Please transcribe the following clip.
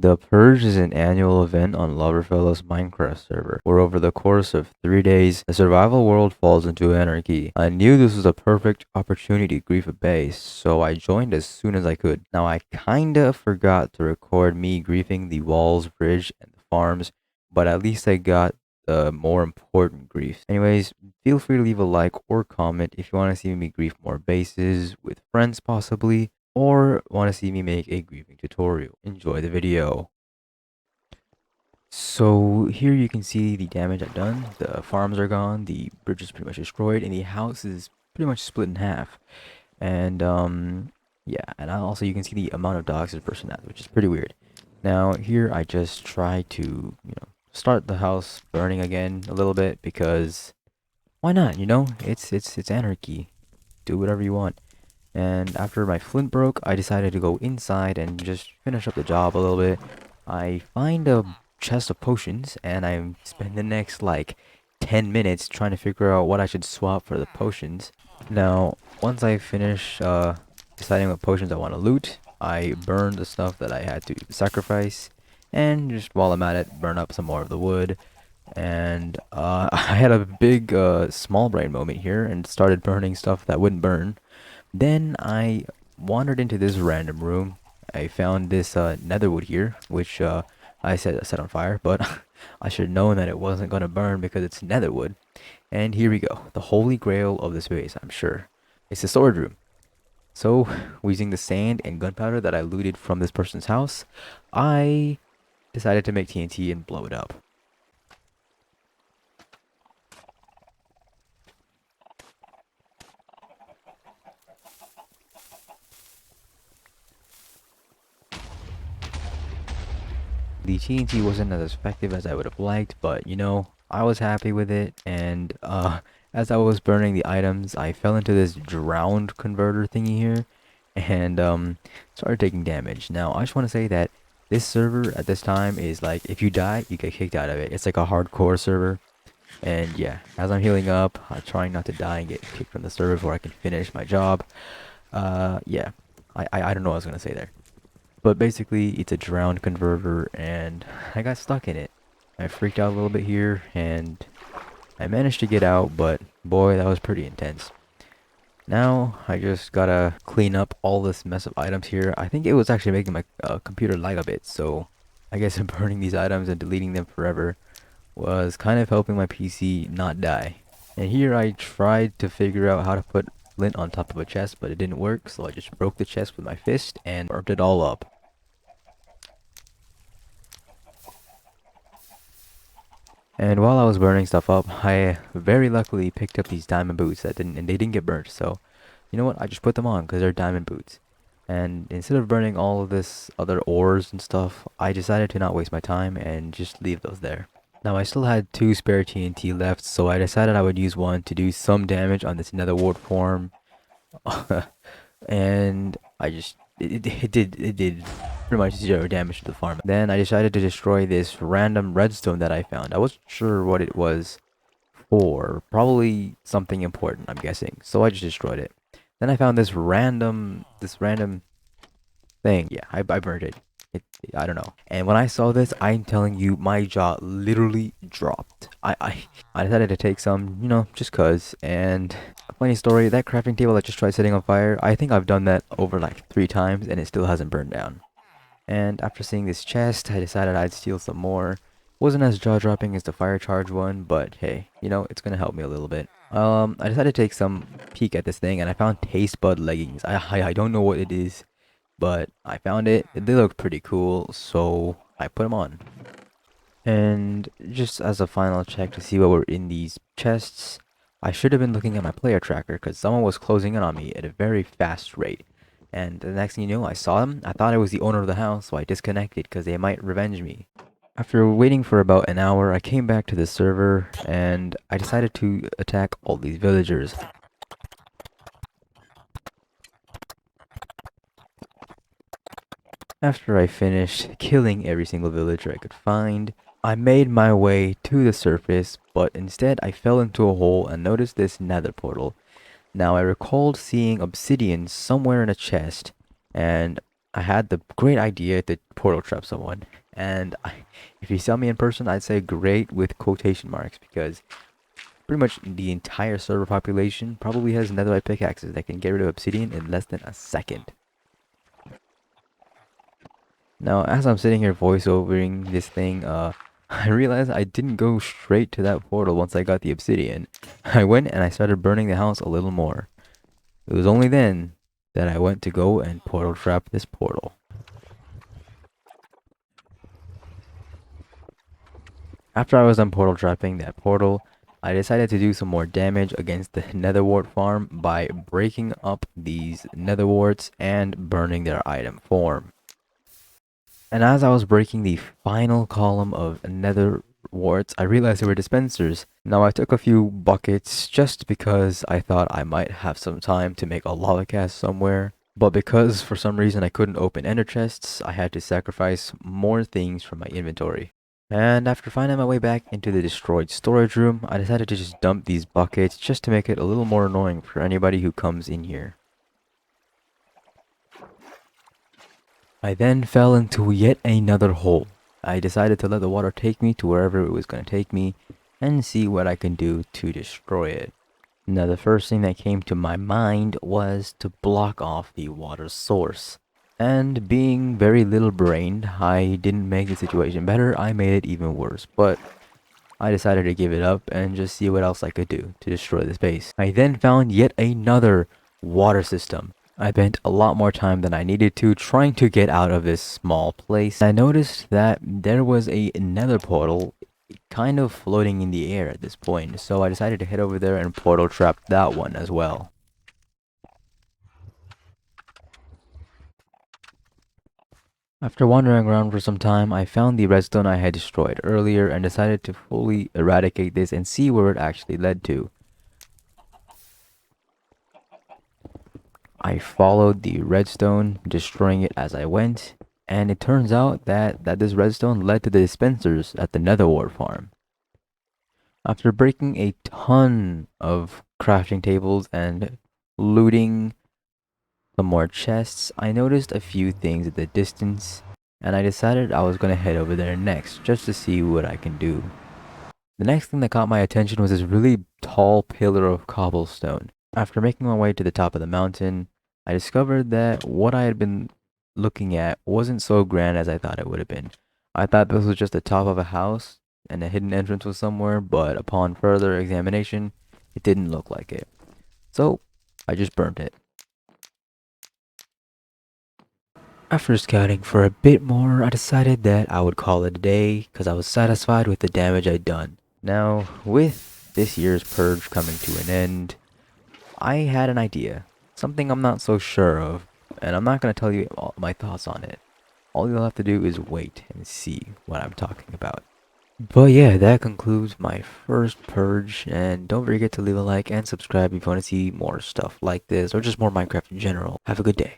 The Purge is an annual event on Loverfella's Minecraft server, where over the course of 3 days, the survival world falls into anarchy. I knew this was a perfect opportunity to grief a base, so I joined as soon as I could. Now I kinda forgot to record me griefing the walls, bridge, and the farms, but at least I got the more important griefs. Anyways, feel free to leave a like or comment if you want to see me grief more bases, with friends possibly, or want to see me make a griefing tutorial. Enjoy the video. So here you can see the damage I've done. The farms are gone, the bridge is pretty much destroyed, and the house is pretty much split in half. And yeah, and also you can see the amount of dogs this person has, which is pretty weird. Now here I just try to, start the house burning again a little bit, because why not, It's anarchy. Do whatever you want. And after my flint broke, I decided to go inside and just finish up the job a little bit. I find a chest of potions, and I spend the next like 10 minutes trying to figure out what I should swap for the potions. Now, once I finish deciding what potions I want to loot, I burn the stuff that I had to sacrifice, and just while I'm at it, burn up some more of the wood. And I had a big small brain moment here and started burning stuff that wouldn't burn. Then I wandered into this random room. I found this netherwood here, which I set on fire, but I should have known that it wasn't going to burn because it's netherwood. And here we go, the holy grail of this base, I'm sure. It's the storage room. So, using the sand and gunpowder that I looted from this person's house, I decided to make TNT and blow it up. The TNT wasn't as effective as I would have liked, but I was happy with it. And as I was burning the items, I fell into this drowned converter thingy here, and started taking damage. Now I just want to say that this server at this time is like, if you die, you get kicked out of it. It's like a hardcore server. And yeah, as I'm healing up, I'm trying not to die and get kicked from the server before I can finish my job. Yeah, I don't know what I was gonna say there. But basically, it's a drowned converter, and I got stuck in it. I freaked out a little bit here, and I managed to get out, but boy, that was pretty intense. Now, I just gotta clean up all this mess of items here. I think it was actually making my computer lag a bit, so I guess burning these items and deleting them forever was kind of helping my PC not die. And here I tried to figure out how to put flint on top of a chest, but it didn't work, so I just broke the chest with my fist and burnt it all up. And while I was burning stuff up, I very luckily picked up these diamond boots they didn't get burnt. So, you know what? I just put them on because they're diamond boots. And instead of burning all of this other ores and stuff, I decided to not waste my time and just leave those there. Now I still had 2 spare TNT left, so I decided I would use one to do some damage on this nether wart form. And it did pretty much 0 damage to the farm. Then I decided to destroy this random redstone that I found. I wasn't sure what it was for. Probably something important, I'm guessing. So I just destroyed it. Then I found this random thing. Yeah, I burned it. I don't know. And when I saw this, I'm telling you, my jaw literally dropped. I decided to take some, just cause. And a funny story, that crafting table I just tried setting on fire, I think I've done that over like 3 times and it still hasn't burned down. And after seeing this chest, I decided I'd steal some more. Wasn't as jaw-dropping as the fire charge one, but hey, it's gonna help me a little bit. I decided to take some peek at this thing, and I found taste bud leggings. I don't know what it is, but I found it. They look pretty cool, so I put them on. And just as a final check to see what were in these chests, I should have been looking at my player tracker, because someone was closing in on me at a very fast rate. And the next thing you know, I saw them. I thought it was the owner of the house, so I disconnected because they might revenge me. After waiting for about an hour, I came back to the server, and I decided to attack all these villagers. After I finished killing every single villager I could find, I made my way to the surface, but instead I fell into a hole and noticed this nether portal. Now I recalled seeing obsidian somewhere in a chest, and I had the great idea to portal trap someone. And if you saw me in person, I'd say great with quotation marks because pretty much the entire server population probably has netherite pickaxes that can get rid of obsidian in less than a second. Now, as I'm sitting here voiceovering this thing, I realized I didn't go straight to that portal once I got the obsidian. I went and I started burning the house a little more. It was only then that I went to go and portal trap this portal. After I was done portal trapping that portal, I decided to do some more damage against the nether wart farm by breaking up these nether warts and burning their item form. And as I was breaking the final column of nether warts, I realized they were dispensers. Now I took a few buckets just because I thought I might have some time to make a lava cast somewhere. But because for some reason I couldn't open ender chests, I had to sacrifice more things from my inventory. And after finding my way back into the destroyed storage room, I decided to just dump these buckets just to make it a little more annoying for anybody who comes in here. I then fell into yet another hole. I decided to let the water take me to wherever it was going to take me and see what I can do to destroy it. Now the first thing that came to my mind was to block off the water source. And being very little brained, I didn't make the situation better, I made it even worse. But I decided to give it up and just see what else I could do to destroy this base. I then found yet another water system. I spent a lot more time than I needed to trying to get out of this small place. I noticed that there was a nether portal kind of floating in the air at this point, so I decided to head over there and portal trap that one as well. After wandering around for some time, I found the redstone I had destroyed earlier and decided to fully eradicate this and see where it actually led to. I followed the redstone, destroying it as I went, and it turns out that this redstone led to the dispensers at the nether wart farm. After breaking a ton of crafting tables and looting some more chests, I noticed a few things at the distance, and I decided I was going to head over there next, just to see what I can do. The next thing that caught my attention was this really tall pillar of cobblestone. After making my way to the top of the mountain, I discovered that what I had been looking at wasn't so grand as I thought it would have been. I thought this was just the top of a house, and a hidden entrance was somewhere, but upon further examination, it didn't look like it. So, I just burned it. After scouting for a bit more, I decided that I would call it a day because I was satisfied with the damage I'd done. Now, with this year's Purge coming to an end, I had an idea. Something I'm not so sure of, and I'm not going to tell you all my thoughts on it. All you'll have to do is wait and see what I'm talking about. But yeah, that concludes my first Purge, and don't forget to leave a like and subscribe if you want to see more stuff like this, or just more Minecraft in general. Have a good day.